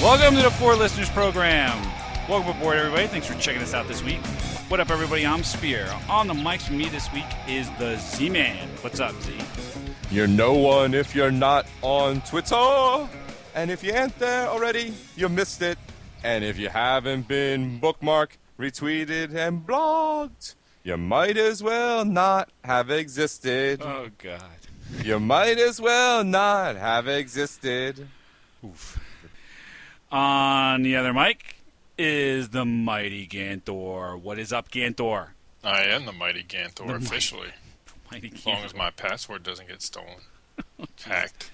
Welcome to the Four Listeners Program. Welcome aboard, everybody. Thanks for checking us out this week. What up, everybody? I'm Spear. On the mics for me this week is the Z-Man. What's up, Z? You're no one if you're not on Twitter. And if you ain't there already, you missed it. And if you haven't been bookmarked, retweeted, and blogged, you might as well not have existed. Oh, God. You might as well not have existed. Oof. On the other mic is the mighty Gantor. What is up, Gantor? I am the mighty Gantor officially. Mighty Gantor. As long as my password doesn't get stolen. Hacked.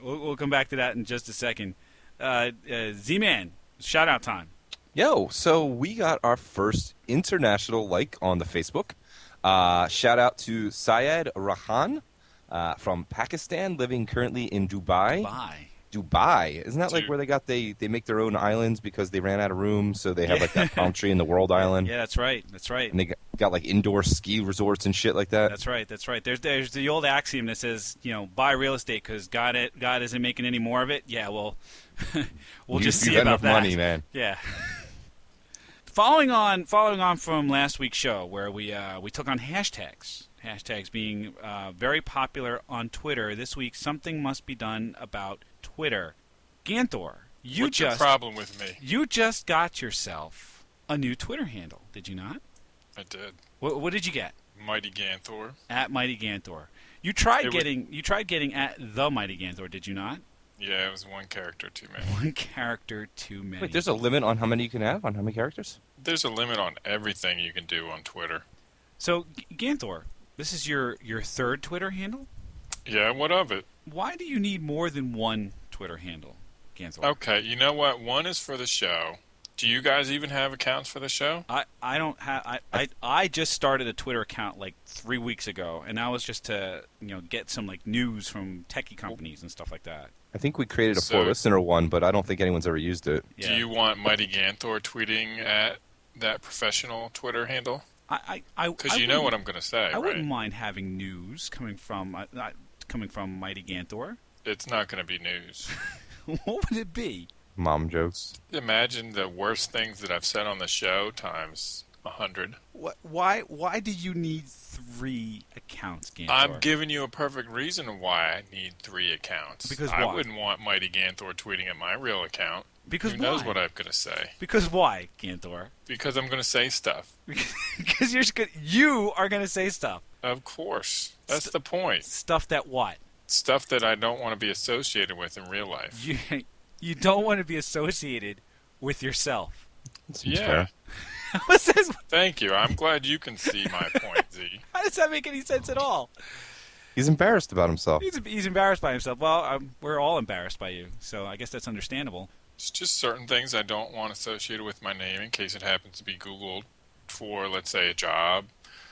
We'll come back to that in just a second. Z-Man, shout-out time. Yo, so we got our first international like on the Facebook. Shout out to Syed Rahan from Pakistan, living currently in Dubai. Dubai. Isn't that like where they make their own islands because they ran out of room, so they have like that palm tree in the world island? Yeah, that's right. And they got like indoor ski resorts and shit like that. That's right. There's the old axiom that says, buy real estate because God isn't making any more of it. Yeah, well, we'll just see about that. Money, man. Yeah. Following on from last week's show where we took on hashtags being very popular on Twitter. This week, something must be done about Twitter. Gantor, what's your problem with me? You just got yourself a new Twitter handle, did you not? I did. What did you get? Mighty Gantor. At Mighty Gantor. You tried getting at the Mighty Gantor, did you not? Yeah, it was one character too many. One character too many. Wait, there's a limit on how many you can have, on how many characters? There's a limit on everything you can do on Twitter. So, Gantor, this is your third Twitter handle? Yeah, what of it? Why do you need more than one Twitter handle, Gantor? Okay, you know what? One is for the show. Do you guys even have accounts for the show? I don't have. I just started a Twitter account like 3 weeks ago, and that was just to get some like news from techie companies and stuff like that. I think we created a four-listener one, but I don't think anyone's ever used it. Yeah. Do you want Mighty Gantor tweeting at that professional Twitter handle? Because you know what I'm going to say, I wouldn't mind having news coming from Mighty Gantor. It's not going to be news. What would it be? Mom jokes. Imagine the worst things that I've said on the show times 100. Why do you need 3 accounts, Gantor? I'm giving you a perfect reason why I need 3 accounts. Because I why? wouldn't want Mighty Gantor tweeting at my real account. Because Who why? knows what I'm going to say? Because why, Gantor? Because I'm going to say stuff. Because you are going to say stuff. Of course. That's the point. Stuff that what? Stuff that I don't want to be associated with in real life. You don't want to be associated with yourself. Yeah. What's this? Thank you. I'm glad you can see my point, Z. How does that make any sense at all? He's embarrassed about himself. He's embarrassed by himself. Well, we're all embarrassed by you, so I guess that's understandable. It's just certain things I don't want associated with my name in case it happens to be Googled for, let's say, a job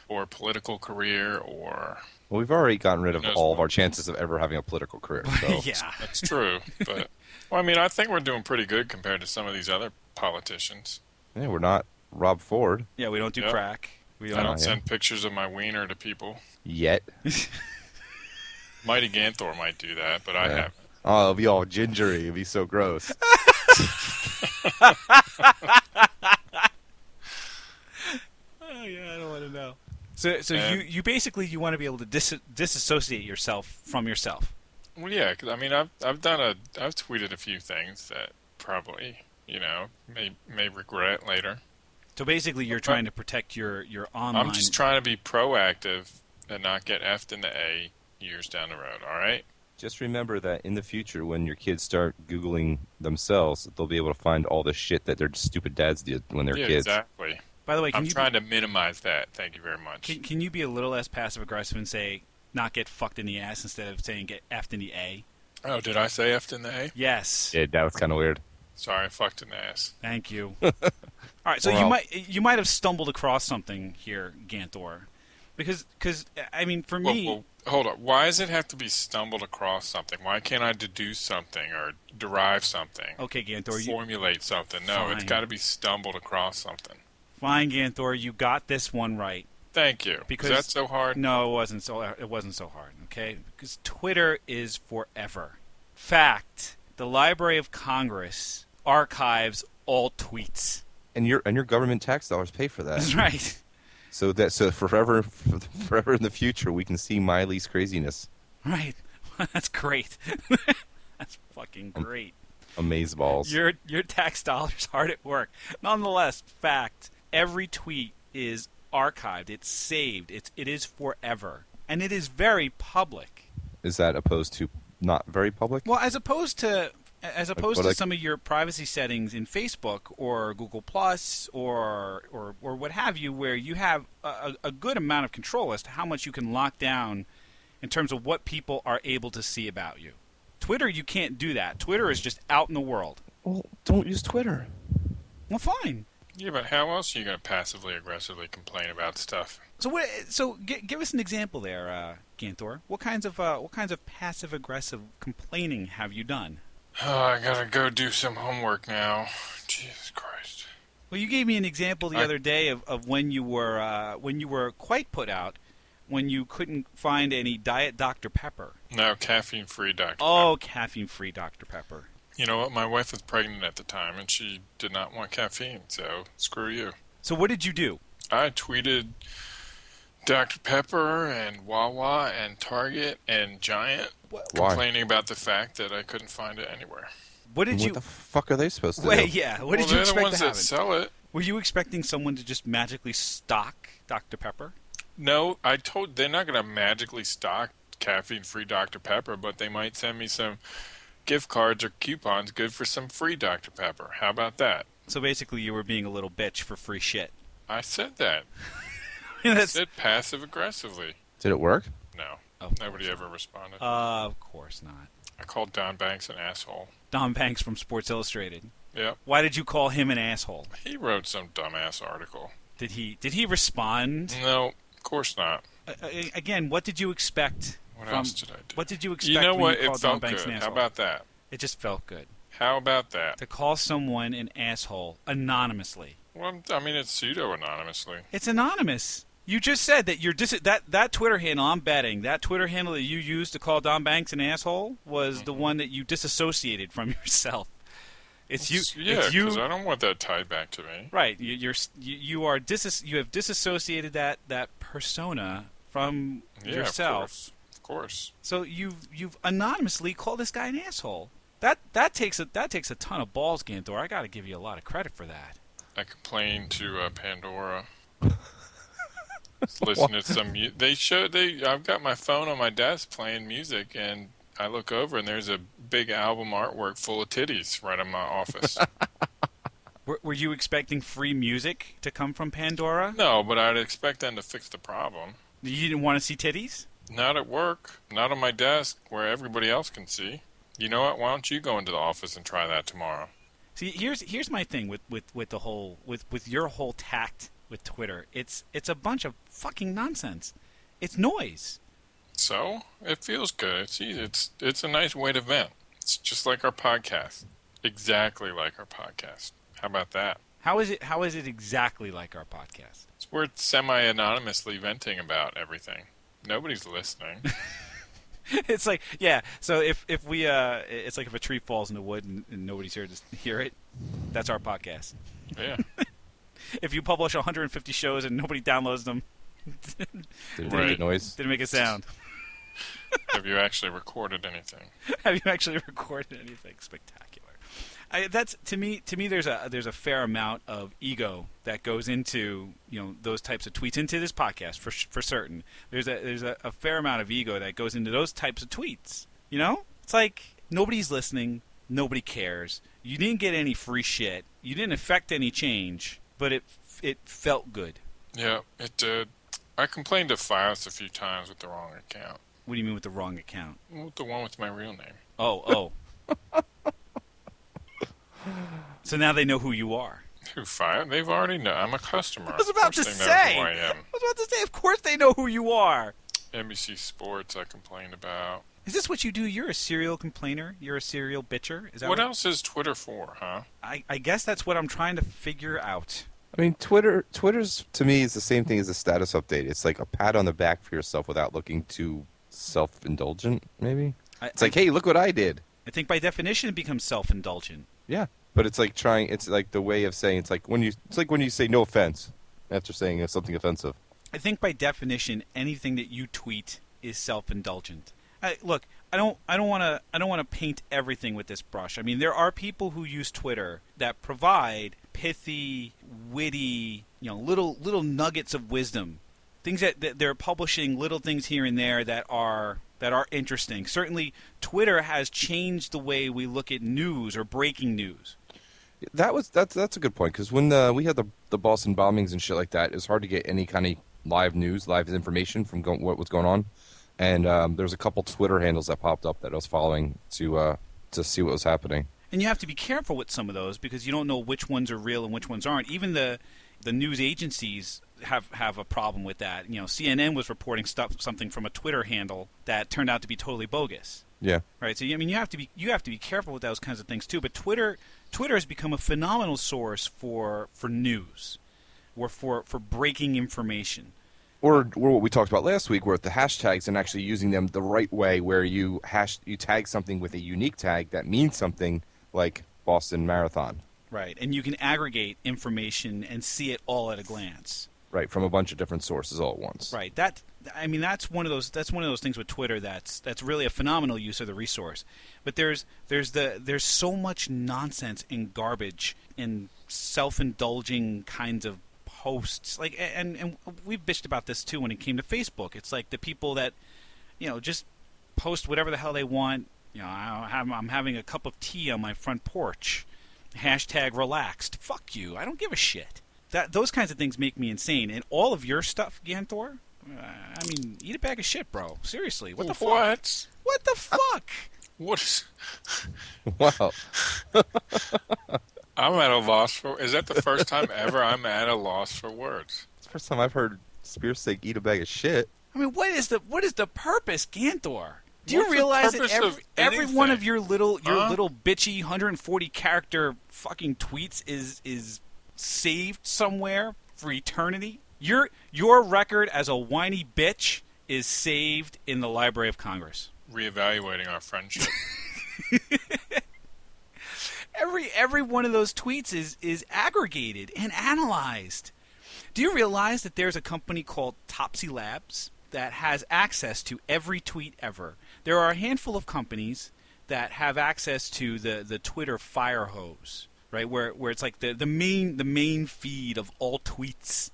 or a political career or... Well, we've already gotten rid of all of our chances of ever having a political career. So. Yeah. That's true. But, well, I mean, I think we're doing pretty good compared to some of these other politicians. Yeah, we're not Rob Ford. Yeah, we don't do crack. I don't send pictures of my wiener to people. Yet. Mighty Gantor might do that, but I haven't. Oh, it'll be all gingery. It'll be so gross. Oh, yeah, I don't want to know. So you basically you want to be able to disassociate yourself from yourself. Well, yeah, because I mean I've tweeted a few things that probably may regret later. So basically, you're trying to protect your online. I'm just trying to be proactive and not get effed in the A years down the road. All right. Just remember that in the future, when your kids start Googling themselves, they'll be able to find all the shit that their stupid dads did when they're kids. Exactly. By the way, I'm trying to minimize that. Thank you very much. Can you be a little less passive-aggressive and say, not get fucked in the ass instead of saying get effed in the A? Oh, did I say effed in the A? Yes. Yeah, that was kind of weird. Sorry, fucked in the ass. Thank you. All right, so you might have stumbled across something here, Gantor. Because I mean, for me... Well, hold on. Why does it have to be stumbled across something? Why can't I deduce something or derive something? Okay, Gantor. Formulate something. No, It's got to be stumbled across something. Fine, Gantor. You got this one right. Thank you. Because, is that so hard? No, it wasn't so hard, okay? Because Twitter is forever. Fact. The Library of Congress archives all tweets. And your government tax dollars pay for that. That's right. So forever in the future, we can see Miley's craziness. Right. That's great. That's fucking great. Amazeballs. Your tax dollars hard at work. Nonetheless, fact, every tweet is archived. It's saved. It is forever. And it is very public. Is that opposed to not very public? Well, as opposed to Like, some of your privacy settings in Facebook or Google Plus or what have you, where you have a good amount of control as to how much you can lock down in terms of what people are able to see about you. Twitter, you can't do that. Twitter is just out in the world. Well, don't use Twitter. Well, fine. Yeah, but how else are you going to passively aggressively complain about stuff? So give us an example there, Ganthor. What kinds of passive aggressive complaining have you done? Oh, I gotta go do some homework now. Jesus Christ. Well, you gave me an example the other day of when you were quite put out, when you couldn't find any Diet Dr. Pepper. No, caffeine-free Dr. Oh, Pepper. caffeine-free Dr. Pepper. You know what? My wife was pregnant at the time, and she did not want caffeine, so screw you. So what did you do? I tweeted Dr. Pepper and Wawa and Target and Giant Why? complaining about the fact that I couldn't find it anywhere. What did you? What the fuck are they supposed to Wait, do? yeah. What did you they're the expect ones to that happen? sell it. Were you expecting someone to just magically stock Dr. Pepper? No, they're not going to magically stock caffeine-free Dr. Pepper, but they might send me some gift cards or coupons good for some free Dr. Pepper. How about that? So basically, you were being a little bitch for free shit. I said that. I That's, said passive-aggressively. Did it work? No. Of Nobody course ever responded. of course not. I called Don Banks an asshole. Don Banks from Sports Illustrated. Yep. Why did you call him an asshole? He wrote some dumbass article. Did he respond? No, of course not. Again, what did you expect? What from, else did I do? What did you expect? You know when what? You It called Don felt Banks good. an How asshole? about that? It just felt good How about that? to call someone an asshole anonymously. Well, I mean, it's pseudo-anonymously. It's anonymous. You just said that your that Twitter handle. I'm betting that Twitter handle that you used to call Don Banks an asshole was the one that you disassociated from yourself. It's you. Yeah, it's you. because I don't want that tied back to me. Right. You have disassociated that persona from Yeah, yourself. Of course. So you've anonymously called this guy an asshole. That takes a ton of balls, Ganthor. I got to give you a lot of credit for that. I complained to Pandora. Listen to some I've got my phone on my desk playing music, and I look over and there's a big album artwork full of titties right in my office. Were you expecting free music to come from Pandora? No, but I'd expect them to fix the problem. You didn't want to see titties? Not at work, not on my desk where everybody else can see. You know what? Why don't you go into the office and try that tomorrow? See, here's my thing with the whole with your whole tact with Twitter. It's a bunch of fucking nonsense. It's noise. So it feels good. It's easy. It's a nice way to vent. It's just like our podcast. Exactly like our podcast. How about that? How is it exactly like our podcast? We're semi-anonymously venting about everything. Nobody's listening. It's like, yeah, so if we it's like if a tree falls in the wood and nobody's here to hear it, that's our podcast. Yeah. If you publish 150 shows and nobody downloads them, Did it Right. make noise? didn't make a sound. Have you actually recorded anything? Have you actually recorded anything spectacular? To me there's a fair amount of ego that goes into those types of tweets, into this podcast for certain. There's a fair amount of ego that goes into those types of tweets. It's like nobody's listening, nobody cares. You didn't get any free shit. You didn't affect any change, but it felt good. Yeah, it did. I complained to Fios a few times with the wrong account. What do you mean with the wrong account? With the one with my real name. Oh. So now they know who you are. Who Fios? They've already know. I'm a customer. I was about to say. Of course they know who you are. NBC Sports I complained about. Is this what you do? You're a serial complainer? You're a serial bitcher? Is that What else is Twitter for, huh? I guess that's what I'm trying to figure out. I mean, Twitter's to me is the same thing as a status update. It's like a pat on the back for yourself without looking too self-indulgent. Maybe it's like, hey, look what I did. I think by definition it becomes self-indulgent. Yeah, but it's like trying. It's like the way of saying. It's like when you say no offense after saying something offensive. I think by definition anything that you tweet is self-indulgent. Look, I don't want to paint everything with this brush. I mean, there are people who use Twitter that provide pithy, witty, little nuggets of wisdom. Things that they're publishing, little things here and there that are interesting. Certainly, Twitter has changed the way we look at news or breaking news. That's a good point, because when we had the Boston bombings and shit like that, it was hard to get any kind of live news, live information from what was going on. And there's a couple Twitter handles that popped up that I was following to see what was happening. And you have to be careful with some of those because you don't know which ones are real and which ones aren't. Even the news agencies have a problem with that. CNN was reporting something from a Twitter handle that turned out to be totally bogus. Yeah. Right. So you have to be careful with those kinds of things too. But Twitter has become a phenomenal source for news, or for breaking information. Or what we talked about last week, where the hashtags and actually using them the right way, where you tag something with a unique tag that means something, like Boston Marathon. Right, and you can aggregate information and see it all at a glance. Right, from a bunch of different sources all at once. Right. That's one of those things with Twitter that's really a phenomenal use of the resource. But there's so much nonsense and garbage and self-indulging kinds of posts, like, and we've bitched about this too when it came to Facebook. It's like the people that just post whatever the hell they want. I'm having a cup of tea on my front porch. #relaxed. Fuck you. I don't give a shit. Those kinds of things make me insane. And all of your stuff, Ganthor, eat a bag of shit, bro. Seriously, what the fuck? What the fuck? What is... Wow. I'm at a loss for... Is that the first time ever I'm at a loss for words? It's the first time I've heard Spears say eat a bag of shit. I mean, what is the purpose, Ganthor? Do you What's the realize that purpose every of one of anything? your little bitchy 140 character fucking tweets is saved somewhere for eternity? Your record as a whiny bitch is saved in the Library of Congress. Reevaluating our friendship. Every one of those tweets is aggregated and analyzed. Do you realize that there's a company called Topsy Labs that has access to every tweet ever? There are a handful of companies that have access to the Twitter fire hose, right? Where it's like the main feed of all tweets,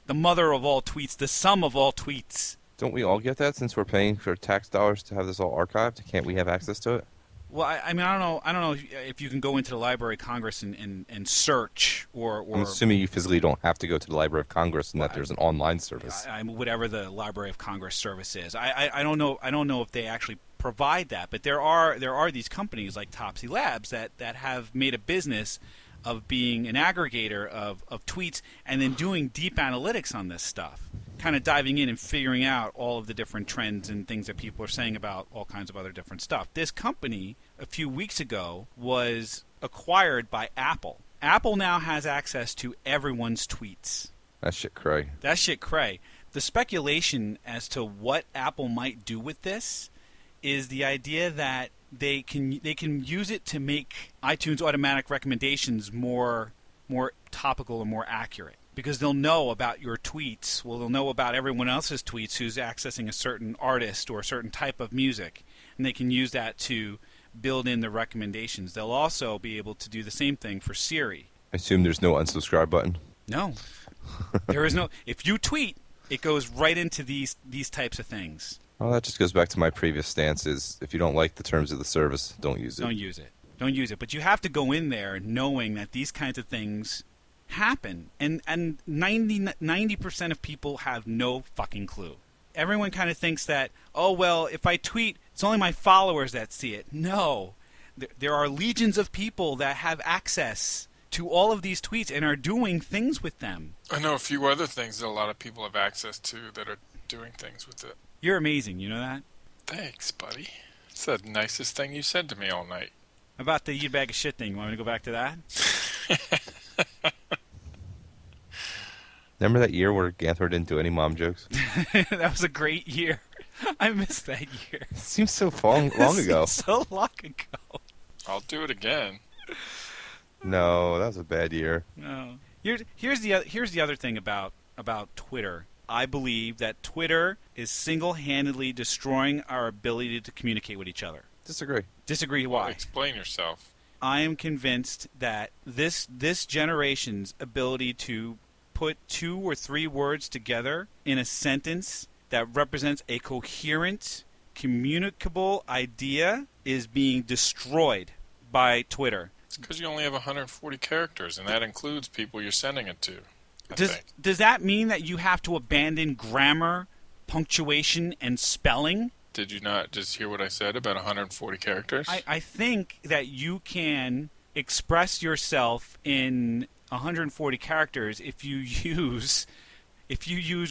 the mother of all tweets, the sum of all tweets. Don't we all get that since we're paying for tax dollars to have this all archived? Can't we have access to it? Well, I don't know if you can go into the Library of Congress and search or I'm assuming you physically don't have to go to the Library of Congress and that there's an online service. Whatever the Library of Congress service is. I don't know if they actually provide that, but there are these companies like Topsy Labs that have made a business of being an aggregator of tweets and then doing deep analytics on this stuff, kind of diving in and figuring out all of the different trends and things that people are saying about all kinds of other different stuff. This company, a few weeks ago, was acquired by Apple. Apple now has access to everyone's tweets. That shit cray. The speculation as to what Apple might do with this is the idea that they can use it to make iTunes automatic recommendations more topical and more accurate, because they'll know about your tweets. Well, they'll know about everyone else's tweets who's accessing a certain artist or a certain type of music, and they can use that to build in the recommendations. They'll also be able to do the same thing for Siri. I assume there's no unsubscribe button. No. There is no. If you tweet, it goes right into these types of things. Well, that just goes back to my previous stance: is if you don't like the terms of the service, don't use it. Don't use it. But you have to go in there knowing that these kinds of things happen, and 90% of people have no fucking clue. Everyone kind of thinks that, oh well, if I tweet, it's only my followers that see it. No, there are legions of people that have access to all of these tweets and are doing things with them. I know a few other things that a lot of people have access to that are doing things with it. You're amazing, you know that? Thanks, buddy. It's the nicest thing you said to me all night. About the eat a bag of shit thing, you want me to go back to that? Remember that year where Ganthor didn't do any mom jokes? That was a great year. I missed that year. It seems so long ago. So long ago. I'll do it again. No, that was a bad year. No. Here's the other thing about Twitter. I believe that Twitter is single-handedly destroying our ability to communicate with each other. Disagree. Disagree Well, why? explain yourself. I am convinced that this generation's ability to put 2 or 3 words together in a sentence that represents a coherent, communicable idea is being destroyed by Twitter. It's because you only have 140 characters, and that includes people you're sending it to. I think. Does that mean that you have to abandon grammar, punctuation, and spelling? Did you not just hear what I said about 140 characters? I think that you can express yourself in 140 characters if you use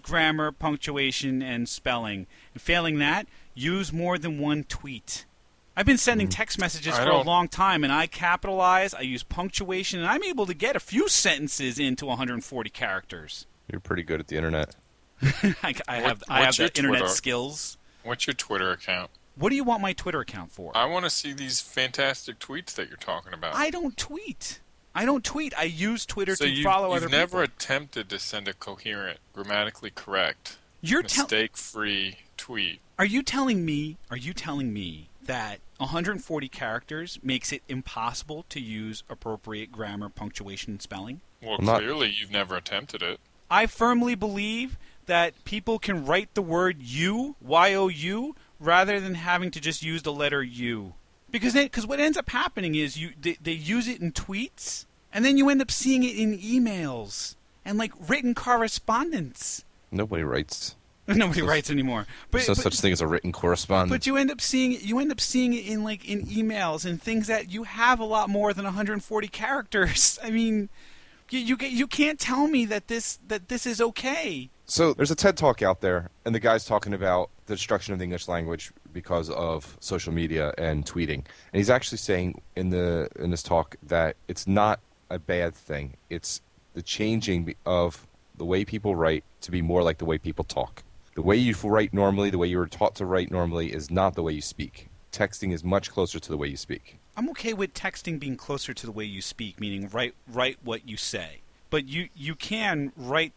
grammar, punctuation, and spelling. And failing that, use more than one tweet. I've been sending text messages for a long time, and I capitalize, I use punctuation, and I'm able to get a few sentences into 140 characters. You're pretty good at the internet. I have the internet skills. What's your Twitter account? What do you want my Twitter account for? I want to see these fantastic tweets that you're talking about. I don't tweet. I use Twitter So to follow other people. You've never attempted to send a coherent, grammatically correct, mistake-free tweet. Are you telling me that 140 characters makes it impossible to use appropriate grammar, punctuation, and spelling? Well, clearly you've never attempted it. I firmly believe that people can write the word you, Y-O-U, rather than having to just use the letter U. Because what ends up happening is they use it in tweets, and then you end up seeing it in emails and like written correspondence. Nobody writes. Nobody writes anymore. There's no such thing as a written correspondence. But you end up seeing it in emails and things that you have a lot more than 140 characters. I mean, you can't tell me that this is okay. So there's a TED Talk out there, and the guy's talking about the destruction of the English language because of social media and tweeting. And he's actually saying in this talk that it's not a bad thing. It's the changing of the way people write to be more like the way people talk. The way you write normally, the way you were taught to write normally, is not the way you speak. Texting is much closer to the way you speak. I'm okay with texting being closer to the way you speak, meaning write what you say. But you can write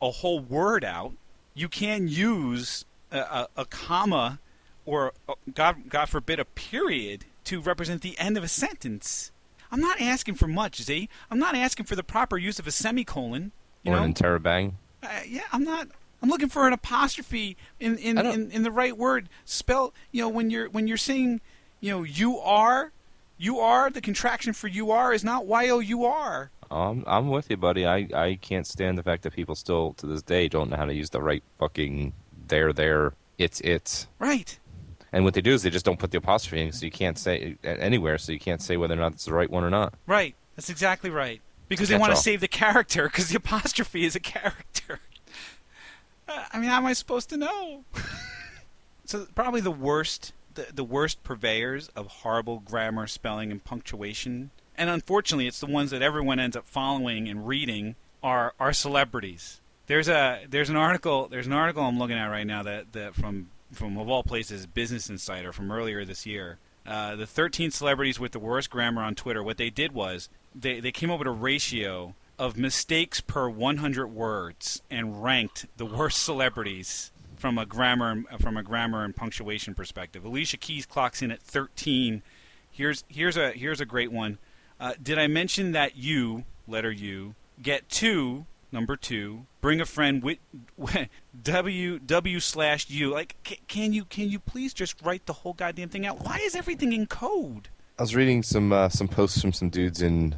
a whole word out. You can use a comma or, God forbid, a period to represent the end of a sentence. I'm not asking for much, Z. I'm not asking for the proper use of a semicolon. Or an interrobang. Yeah, I'm not. I'm looking for an apostrophe in the right word. Spell, when you're saying, you are, the contraction for you are is not Y-O-U-R. I'm with you, buddy. I can't stand the fact that people still, to this day, don't know how to use the right fucking there, it's. Right. And what they do is they just don't put the apostrophe in, so you can't say it anywhere, so you can't say whether or not it's the right one or not. Right. That's exactly right. Because they want to save the character, because the apostrophe is a character. I mean, how am I supposed to know? So probably the worst purveyors of horrible grammar, spelling, and punctuation, and unfortunately it's the ones that everyone ends up following and reading, are celebrities. There's an article I'm looking at right now that from of all places, Business Insider from earlier this year. The 13 celebrities with the worst grammar on Twitter. What they did was they came up with a ratio of mistakes per 100 words and ranked the worst celebrities from a grammar and punctuation perspective. Alicia Keys clocks in at 13. Here's a great one. Did I mention that you, letter U, get two, number 2, bring a friend with W/U. Like, can you please just write the whole goddamn thing out? Why is everything in code? I was reading some posts from some dudes in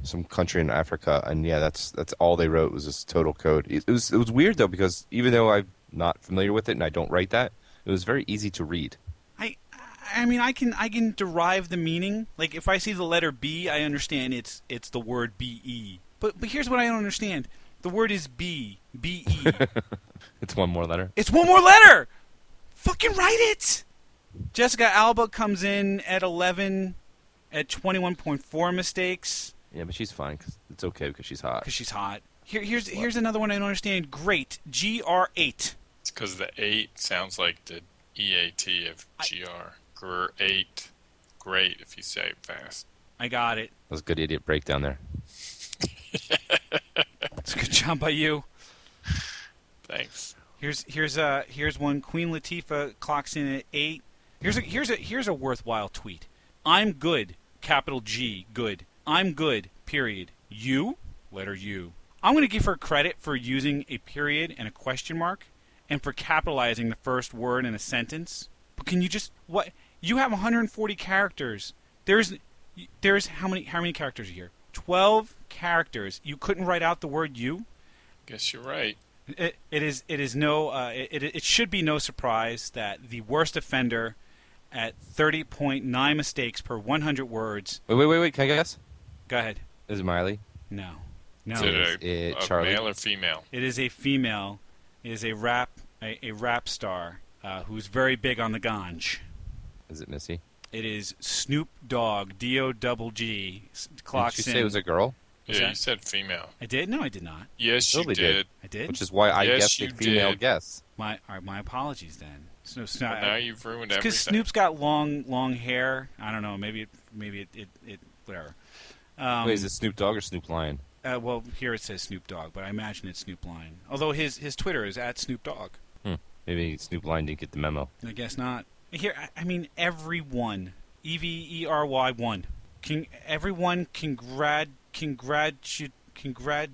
some country in Africa, and yeah, that's all they wrote was this total code. It was weird though, because even though I'm not familiar with it and I don't write that, it was very easy to read. I mean, I can derive the meaning. Like, if I see the letter B, I understand it's the word B-E. But here's what I don't understand. The word is B-E. It's one more letter. It's one more letter! Fucking write it! Jessica Alba comes in at 11 at 21.4 mistakes. Yeah, but she's fine. It's okay because she's hot. Because she's hot. Here's another one I don't understand. Great. GR8. It's because the 8 sounds like the EAT of GR. Great. Great if you say it fast. I got it. That was a good idiot breakdown there. It's a good job by you. Thanks. Here's one. Queen Latifah clocks in at 8. Here's a worthwhile tweet. I'm good. Capital G. Good. I'm good. Period. You. Letter U. I'm going to give her credit for using a period and a question mark, and for capitalizing the first word in a sentence. But can you just what? You have 140 characters. There's how many characters are here? 12 characters. You couldn't write out the word you? Guess you're right. It should be no surprise that the worst offender at 30.9 mistakes per 100 words. Wait. Can I guess? Go ahead. Is it Miley? No. Is it a Charlie? male or female? It is a female. It is a rap star who's very big on the ganj. Is it Missy? It is Snoop Dogg, D-O-G-G. Clocks Did you in. say it was a girl? What's Yeah, that? you said female. I did? No, I did not. Yes, you Totally did. I did? Which is why I Yes, guessed a you female did. guess. My apologies then. Snoop, Well, now you've ruined because everything. Snoop's got long hair. I don't know. Maybe it whatever. Wait, is it Snoop Dogg or Snoop Lion? Well, here it says Snoop Dogg, but I imagine it's Snoop Lion. Although his Twitter is at Snoop Dogg. Maybe Snoop Lion didn't get the memo. I guess not. Here, I mean, everyone, EVERY1. Everyone congratulate. I can't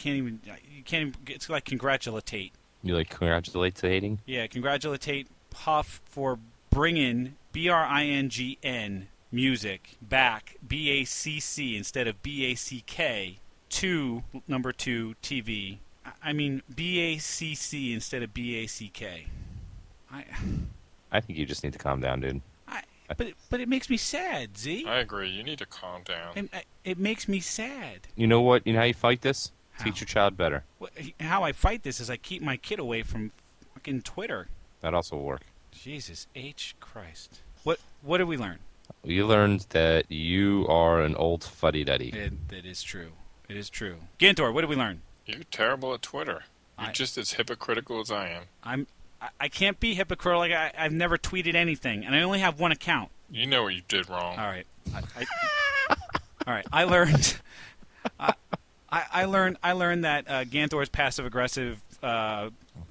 even. You can't even. It's like congratulate. You like congratulating? Yeah, congratulate Puff for bringing BRINGN music back, BACC instead of BACK, to number 2 TV. I mean BACC instead of BACK. I think you just need to calm down, dude. But it makes me sad, Z. I agree. You need to calm down. It makes me sad. You know what? You know how you fight this? How? Teach your child better. How I fight this is I keep my kid away from fucking Twitter. That also will work. Jesus H. Christ. What did we learn? You learned that you are an old fuddy-duddy. That is true. It is true. Gantor, what did we learn? You're terrible at Twitter. You're just as hypocritical as I am. I can't be hypocritical. Like I've never tweeted anything, and I only have one account. You know what you did wrong. All right. All right. I learned. I learned that Gantor's passive aggressive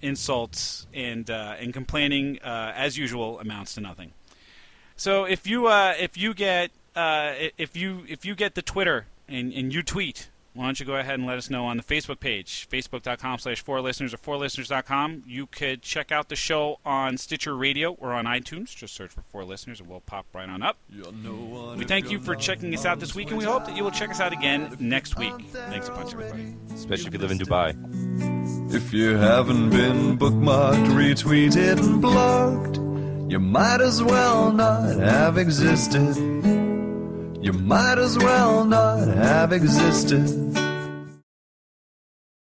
insults and complaining as usual amounts to nothing. So if you get the Twitter and you tweet, why don't you go ahead and let us know on the Facebook page, facebook.com/4listeners or 4listeners.com. You could check out the show on Stitcher Radio or on iTunes. Just search for 4 Listeners and we'll pop right on up. We thank you for checking us out this week, and we hope that you will check us out again next week. Thanks a bunch, everybody. Especially if you live in Dubai. If you haven't been bookmarked, retweeted, and blogged, you might as well not have existed. You might as well not have existed.